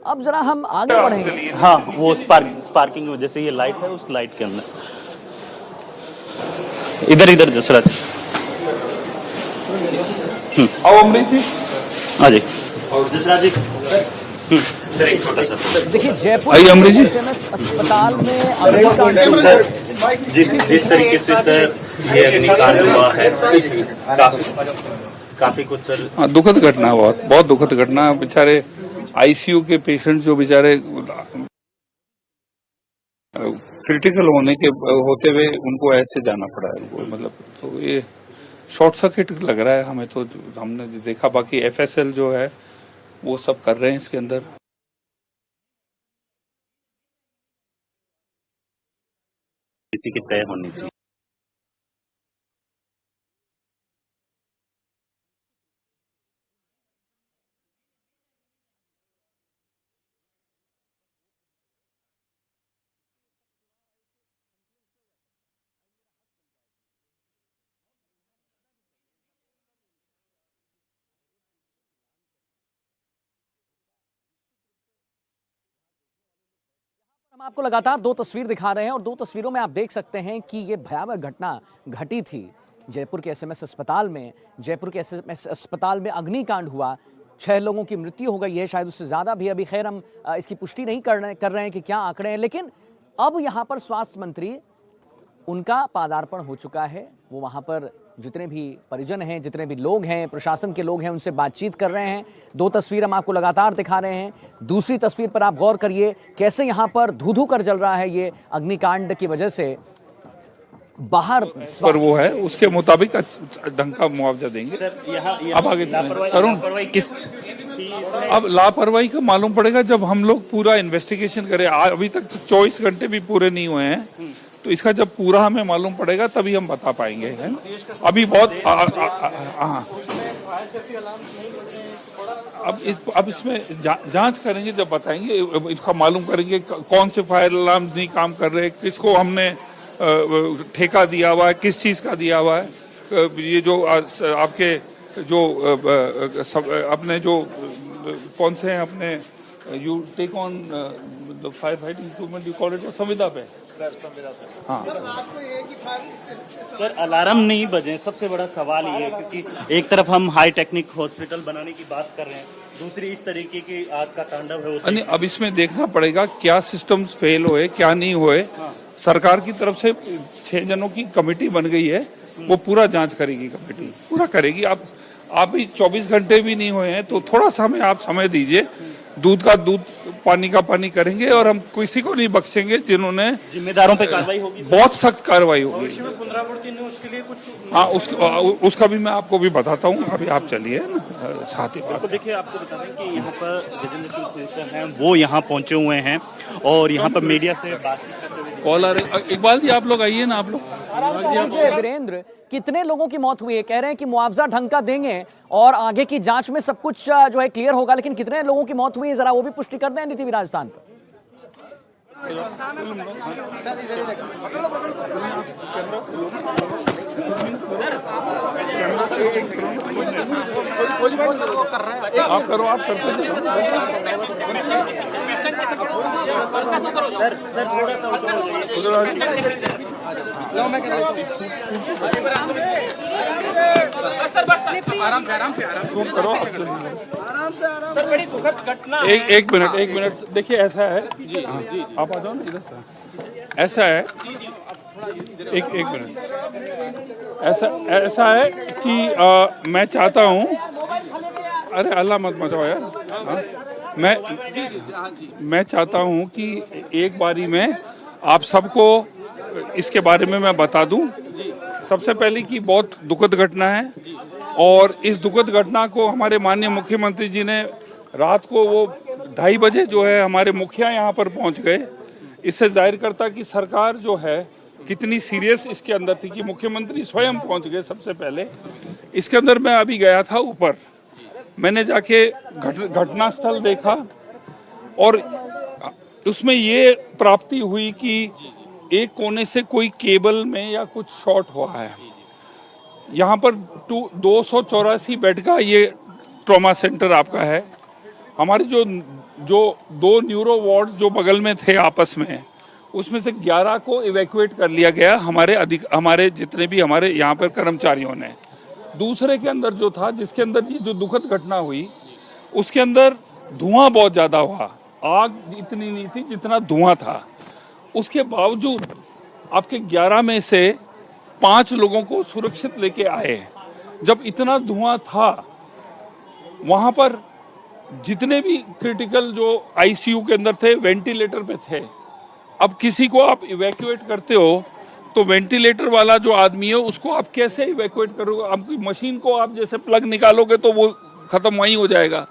अब जरा हम आगे बढ़ेंगे। हाँ, वो स्पार्किंग की वजह से ये लाइट है, उस लाइट के अंदर इधर जसराज। आओ अमरीश जी। हाँ जी जसराज जी। सर एक छोटा सा देखिए जयपुर आइए अमरीश जी। एसएमएस अस्पताल में अग्निकांड सर, जिस तरीके से सर ये अग्निकांड हुआ है, काफी कुछ सर। हाँ, दुखद घटना है, बहुत दुखद घटना। बेचारे आईसीयू के पेशेंट जो बेचारे क्रिटिकल होते हुए उनको ऐसे जाना पड़ा है उनको, मतलब तो ये शॉर्ट सर्किट लग रहा है हमें तो। हमने देखा, बाकी एफएसएल जो है वो सब कर रहे हैं इसके अंदर। किसी की तय होनी चाहिए। हम आपको लगातार दो तस्वीर दिखा रहे हैं और दो तस्वीरों में आप देख सकते हैं कि ये भयावह घटना घटी थी जयपुर के एसएमएस अस्पताल में। जयपुर के एसएमएस अस्पताल में अग्निकांड हुआ, 6 लोगों की मृत्यु हो गई है, शायद उससे ज्यादा भी। अभी खैर हम इसकी पुष्टि नहीं कर रहे हैं कि क्या आंकड़े हैं, लेकिन अब यहां पर स्वास्थ्य मंत्री उनका पादार्पण हो चुका है। वो वहां पर जितने भी परिजन हैं, जितने भी लोग हैं, प्रशासन के लोग हैं, उनसे बातचीत कर रहे हैं। दो तस्वीर हम आपको लगातार दिखा रहे हैं। दूसरी तस्वीर पर आप गौर करिए कैसे यहां पर धू-धू कर जल रहा है ये अग्निकांड की वजह से। बाहर पर वो है उसके मुताबिक ढंग का मुआवजा देंगे। अब आगे तरुण किस अब लापरवाही का मालूम पड़ेगा जब हम लोग पूरा इन्वेस्टिगेशन करें। अभी तक तो 24 घंटे भी पूरे नहीं हुए हैं, तो इसका जब पूरा हमें मालूम पड़ेगा तभी हम बता पाएंगे, है? अभी बहुत अब इसमें जांच करेंगे, जब बताएंगे इसका मालूम करेंगे कौन से फायर अलार्म नहीं काम कर रहे, किसको हमने ठेका दिया हुआ है, किस चीज का दिया हुआ है। ये जो आपके जो अपने जो कौन से हैं अपने you take on the fire fighting equipment, you call it संविदा पे सर, संविदा पे। हाँ सर अलार्म नहीं बजे, सबसे बड़ा सवाल ये है क्योंकि एक तरफ हम हाई टेक्निक हॉस्पिटल बनाने की बात कर रहे हैं, दूसरी इस तरीके की आग का तांडव है। अब इसमें देखना पड़ेगा क्या सिस्टम्स फेल हुए, क्या नहीं हुए। हाँ। सरकार की तरफ से 6 जनों की कमेटी बन गई है, वो पूरा जांच करेगी, कमेटी पूरा करेगी। आप भी 24 घंटे भी नहीं हुए हैं तो थोड़ा सा हमें आप समय दीजिए। दूध का दूध, पानी का पानी करेंगे और हम किसी को नहीं बख्शेंगे जिन्होंने जिम्मेदारों पे कार्रवाई होगी, बहुत सख्त कार्रवाई होगी। उसके लिए कुछ हाँ, उसका भी मैं आपको भी बताता हूँ। अभी आप चलिए ना साथ ही तो देखिए, आपको बता दें कि यहाँ पर गजेंद्र सिंह शेरगिल हैं, वो यहाँ पहुंचे हुए हैं और यहाँ पर मीडिया से बातचीत करते हुए कॉल आ रही। इकबाल जी आप लोग आइए ना, आप लोग। वीरेंद्र, कितने लोगों की मौत हुई है? कह रहे हैं कि मुआवजा ढंग का देंगे और आगे की जांच में सब कुछ जो है क्लियर होगा, लेकिन कितने लोगों की मौत हुई है जरा वो भी पुष्टि कर दें एनडीटीवी राजस्थान पर। आप करो, आप करते सर थोड़ा सा एक मिनट देखिए, ऐसा है जी, आप आ जाओ ना इधर से। ऐसा है, एक मिनट, ऐसा है कि मैं चाहता हूँ, अरे अल्लाह मत मचाओ यार। मैं चाहता हूँ कि एक बारी में आप सबको इसके बारे में मैं बता दूं। सबसे पहले कि बहुत दुखद घटना है और इस दुखद घटना को हमारे माननीय मुख्यमंत्री जी ने रात को वो 2:30 बजे जो है हमारे मुखिया यहाँ पर पहुँच गए। इससे जाहिर करता कि सरकार जो है कितनी सीरियस इसके अंदर थी कि मुख्यमंत्री स्वयं पहुँच गए सबसे पहले। इसके अंदर मैं अभी गया था ऊपर, मैंने जाके घटना स्थल देखा और उसमें ये प्राप्ति हुई कि एक कोने से कोई केबल में या कुछ शॉर्ट हुआ है। यहाँ पर 284 बेड का ये ट्रॉमा सेंटर आपका है। हमारी जो जो 2 न्यूरो वार्ड जो बगल में थे आपस में, उसमें से 11 को इवैक्यूएट कर लिया गया हमारे जितने भी हमारे यहाँ पर कर्मचारियों ने। दूसरे के अंदर जो था, जिसके अंदर ये जो दुखद घटना हुई, उसके अंदर धुआं बहुत ज्यादा हुआ, आग इतनी नहीं थी जितना धुआं था। उसके बावजूद आपके 11 में से 5 लोगों को सुरक्षित लेके आए। जब इतना धुआं था, वहां पर जितने भी क्रिटिकल जो आईसीयू के अंदर थे, वेंटिलेटर पे थे। अब किसी को आप इवैक्यूएट करते हो तो वेंटिलेटर वाला जो आदमी है उसको आप कैसे इवैक्यूएट करोगे? आपकी मशीन को आप जैसे प्लग निकालोगे तो वो खत्म वहीं हो जाएगा।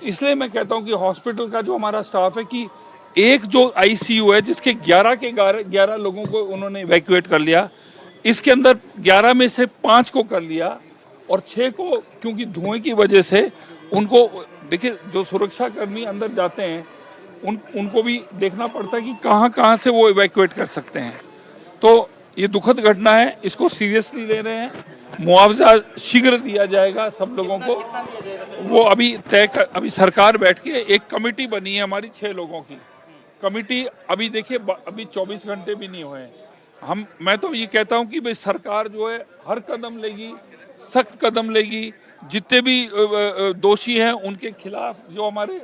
इसलिए मैं कहता हूं कि हॉस्पिटल का जो हमारा स्टाफ है, कि एक जो आईसीयू है जिसके 11 लोगों को उन्होंने इवैक्यूएट कर लिया, इसके अंदर 11 में से 5 को कर लिया और 6 को क्योंकि धुएं की वजह से उनको, देखिए जो सुरक्षा कर्मी अंदर जाते हैं उनको भी देखना पड़ता है कि कहाँ से वो इवैक्यूएट कर सकते हैं। तो ये दुखद घटना है, इसको सीरियसली ले रहे हैं। मुआवजा शीघ्र दिया जाएगा सब लोगों को। वो अभी सरकार बैठ के एक कमेटी बनी है हमारी 6 लोगों की कमेटी। अभी देखिए, अभी 24 घंटे भी नहीं हुए हैं। मैं तो ये कहता हूँ कि भाई सरकार जो है हर कदम लेगी, सख्त कदम लेगी। जितने भी दोषी हैं उनके खिलाफ, जो हमारे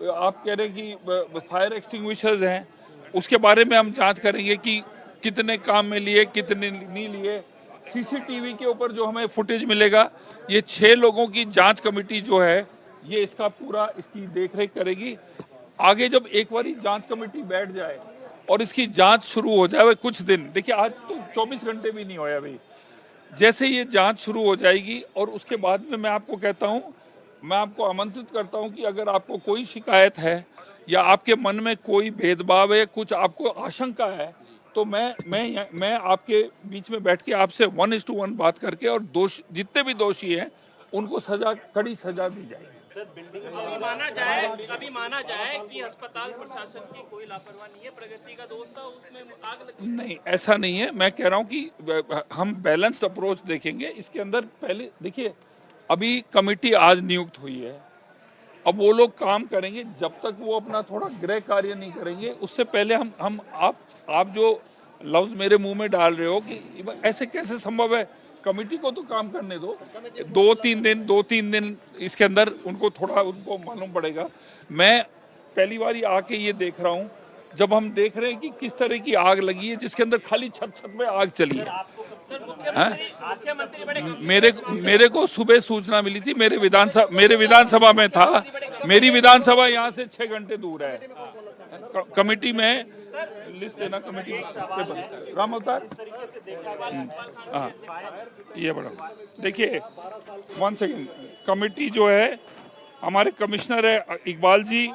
आप कह रहे हैं कि फायर एक्सटिंग्विशर्स हैं, उसके बारे में हम जांच करेंगे कि कितने काम में लिए, कितने नहीं लिए। सीसीटीवी के ऊपर जो हमें फुटेज मिलेगा, ये 6 लोगों की जांच कमेटी जो है ये इसकी देखरेख करेगी। आगे जब एक बार जांच कमेटी बैठ जाए और इसकी जांच शुरू हो जाए, कुछ दिन देखिए, आज तो 24 घंटे भी नहीं हुए अभी। जैसे ये जांच शुरू हो जाएगी और उसके बाद में मैं आपको कहता हूं, मैं आपको आमंत्रित करता हूं कि अगर आपको कोई शिकायत है या आपके मन में कोई भेदभाव है, कुछ आपको आशंका है, तो मैं आपके बीच में बैठ के आपसे 1:1 बात करके और जितने भी दोषी हैं उनको कड़ी सजा दी जाएगी। अभी माना जाए कि अस्पताल प्रशासन की कोई लापरवाही नहीं है, प्रगति का दोष था, उसमें आग लगी। नहीं, ऐसा नहीं है। मैं कह रहा हूं कि हम बैलेंस्ड अप्रोच देखेंगे इसके अंदर। पहले देखिए, अभी कमेटी आज नियुक्त हुई है, अब वो लोग काम करेंगे। जब तक वो अपना थोड़ा गृह कार्य नहीं करेंगे, उससे पहले आप जो लफ्ज मेरे मुंह में डाल रहे हो कि ऐसे कैसे संभव है, कमेटी को तो काम करने दो। 2-3 दिन इसके अंदर उनको मालूम पड़ेगा। मैं पहली बार आके ये देख रहा हूँ, जब हम देख रहे हैं कि किस तरह की आग लगी है, जिसके अंदर खाली छत में आग चली है। मेरे को सुबह सूचना मिली थी, मेरे विधानसभा में था। मेरी विधानसभा यहाँ से 6 घंटे दूर है। कमेटी में लिस्ट देना, कमेटी राम अवतार। हाँ, ये बड़ा देखिए, 1 सेकेंड। कमेटी जो है, हमारे कमिश्नर है इकबाल जी,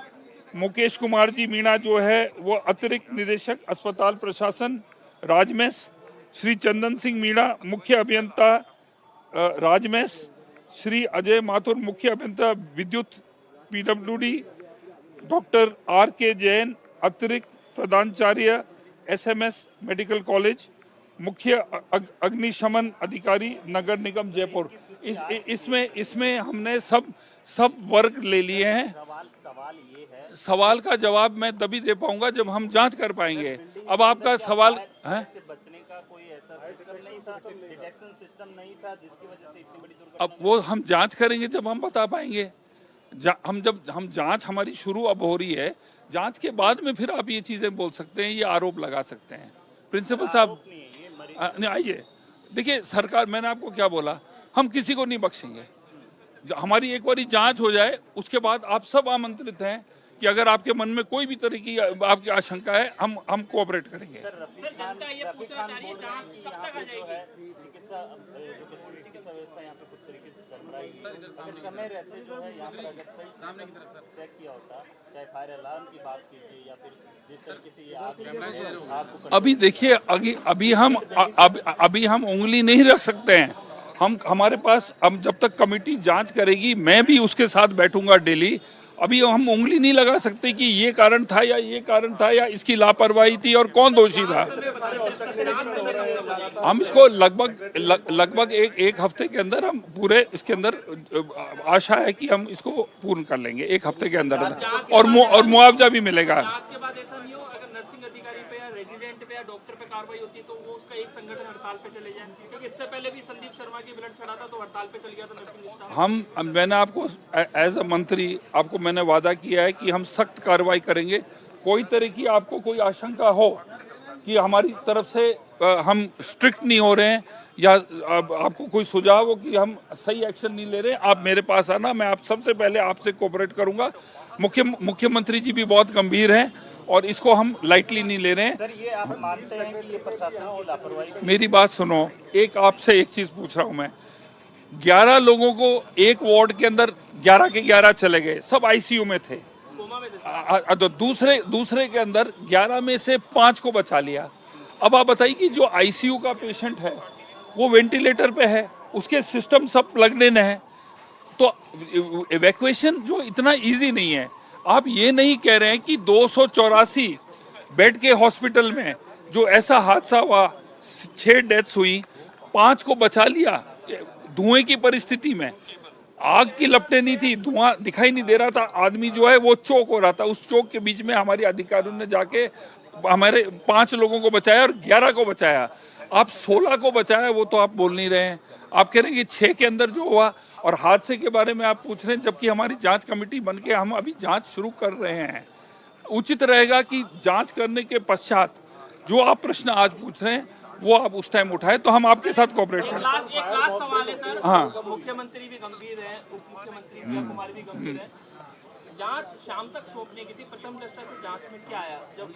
मुकेश कुमार जी मीणा जो है वो अतिरिक्त निदेशक अस्पताल प्रशासन राजमेश, श्री चंदन सिंह मीणा मुख्य अभियंता राजमेश, श्री अजय माथुर मुख्य अभियंता विद्युत पीडब्ल्यूडी, डॉक्टर RK जैन अतिरिक्त प्रधानाचार्य SMS मेडिकल कॉलेज, मुख्य अग्निशमन अधिकारी नगर निगम जयपुर। इसमें हमने सब वर्ग ले लिए हैं। सवाल का जवाब मैं तभी दे पाऊंगा जब हम जांच कर पाएंगे। अब आपका सवाल है, बचने का कोई ऐसा सिस्टम नहीं था, डिटेक्शन सिस्टम नहीं था, जिसकी वजह से इतनी बड़ी दुर्घटना। अब वो हम जांच करेंगे जब हम बता पाएंगे। हम जांच हमारी शुरू अब हो रही है, जांच के बाद में फिर आप ये चीजें बोल सकते हैं, ये आरोप लगा सकते हैं। प्रिंसिपल साहब आइए, देखिए सरकार, मैंने आपको क्या बोला, हम किसी को नहीं बख्शेंगे। हमारी एक बारी जांच हो जाए, उसके बाद आप सब आमंत्रित हैं कि अगर आपके मन में कोई भी तरह की आपकी आशंका है, हम कोऑपरेट करेंगे। सर, जनता ये पूछना चाह रही है, जांच कब तक आ जाएगी? चिकित्सा व्यवस्था यहाँ पे कुछ तरीके से चल रहा है, अगर समय रहते जो है यहाँ पर अगर सही सामने की तरफ चेक किया होता, चाहे फायर अलार्म की बात कीजिए या फिर जिस तरीके से ये आग अभी देखिए, अभी हम उंगली नहीं रख सकते हैं। हमारे पास, हम जब तक कमेटी जांच करेगी, मैं भी उसके साथ बैठूंगा डेली अभी हम उंगली नहीं लगा सकते कि ये कारण था या ये कारण था या इसकी लापरवाही थी और कौन दोषी था। हम इसको लगभग एक हफ्ते के अंदर हम पूरे इसके अंदर आशा है कि हम इसको पूर्ण कर लेंगे एक हफ्ते के अंदर और मुआवजा भी मिलेगा। आज के बाद ऐसा नहीं हो अगर नर्सिंग अधिकारी पे या रेजिडेंट पे या डॉक्टर पे कार्रवाई होती है तो वो उसका एक संगठन हड़ताल पे चले जाए, क्योंकि इससे पहले भी संदीप शर्मा की ब्लड चढ़ा था तो हड़ताल पे चल गया था नर्सिंग स्टाफ। मैंने आपको एज अ मंत्री आपको मैंने वादा किया है कि हम सख्त कार्रवाई करेंगे। कोई तरह की आपको कोई आशंका हो कि हमारी तरफ से हम स्ट्रिक्ट नहीं हो रहे हैं या आपको कोई सुझाव हो कि हम सही एक्शन नहीं ले रहे हैं, आप मेरे पास आना, मैं आप सबसे पहले आपसे कोऑपरेट करूंगा। मुख्यमंत्री जी भी बहुत गंभीर हैं और इसको हम लाइटली नहीं ले रहे हैं। सर ये आप मानते हैं कि ये प्रशासन की लापरवाही? मेरी बात सुनो, आपसे एक चीज पूछ रहा हूं मैं। 11 लोगों को एक वार्ड के अंदर 11 के 11 चले गए, सब आईसीयू में थे। तो दूसरे के अंदर 11 में से 5 को बचा लिया। अब आप बताइए कि जो आईसीयू का पेशेंट है वो वेंटिलेटर पे है, उसके सिस्टम सब प्लग्ड इन है, तो इवैक्यूएशन जो इतना इजी नहीं है। आप ये नहीं कह रहे हैं कि 284 बेड के हॉस्पिटल में जो ऐसा हादसा हुआ, 6 डेथ्स हुई, 5 को बचा लिया धुएं की परिस्थिति में। आग की लपटें नहीं थी, धुआं दिखाई नहीं दे रहा था, आदमी जो है वो चोक हो रहा था। उस चोक के बीच में हमारे अधिकारियों ने जाके हमारे 5 लोगों को बचाया और 11 को बचाया। आप 16 को बचाया वो तो आप बोल नहीं रहे हैं। आप कह रहे हैं कि 6 के अंदर जो हुआ और हादसे के बारे में आप पूछ रहे हैं, जबकि हमारी जांच कमेटी बन के हम अभी जांच शुरू कर रहे हैं। उचित रहेगा कि जांच करने के पश्चात जो आप प्रश्न आज पूछ रहे हैं वो आप उस टाइम उठाए तो हम आपके साथ कोऑपरेट करें। एक लास्ट सवाल है सर। हाँ। मुख्यमंत्री भी गंभीर है, उप मुख्यमंत्री प्रिया कुमार भी गंभीर है। जांच शाम तक सौंपने की थी, प्रथम दृष्टया से जांच में क्या आया? जब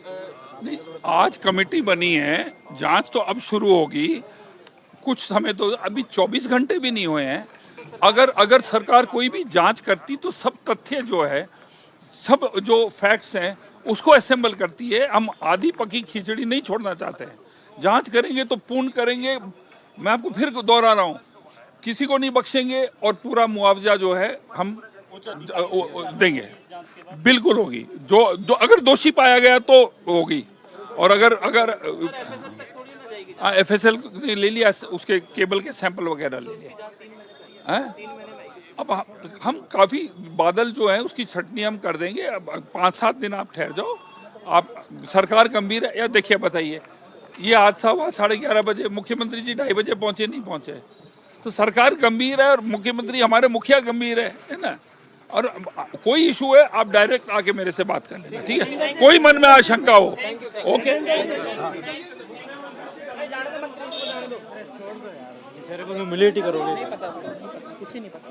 नहीं, आज कमेटी बनी है, जांच तो अब शुरू होगी। कुछ समय तो अभी 24 घंटे भी नहीं हुए हैं। अगर सरकार कोई भी जांच करती तो सब तथ्य जो है, सब जो फैक्ट्स हैं उसको असेंबल करती है। हम आधी पकी खिचड़ी नहीं छोड़ना चाहते हैं। जांच करेंगे तो पूर्ण करेंगे। मैं आपको फिर दोहरा रहा हूँ, किसी को नहीं बख्शेंगे और पूरा मुआवजा जो है हम देंगे। बिल्कुल होगी, जो अगर दोषी पाया गया तो होगी। और अगर एफएसएल ने ले लिया, उसके केबल के सैंपल वगैरह ले लिए हैं। अब हम काफी बादल जो है उसकी छटनी हम कर देंगे। अब 5-7 दिन आप ठहर जाओ। आप सरकार गंभीर है या देखिए, बताइए ये हादसा हुआ 11:30 बजे, मुख्यमंत्री जी 2:30 बजे पहुंचे, नहीं पहुंचे, तो सरकार गंभीर है और मुख्यमंत्री हमारे मुखिया गंभीर है ना। और कोई इशू है आप डायरेक्ट आके मेरे से बात कर लेना, ठीक है? कोई मन में आशंका हो, ओके। मिलेट ही करोगे, कुछ ही नहीं पता।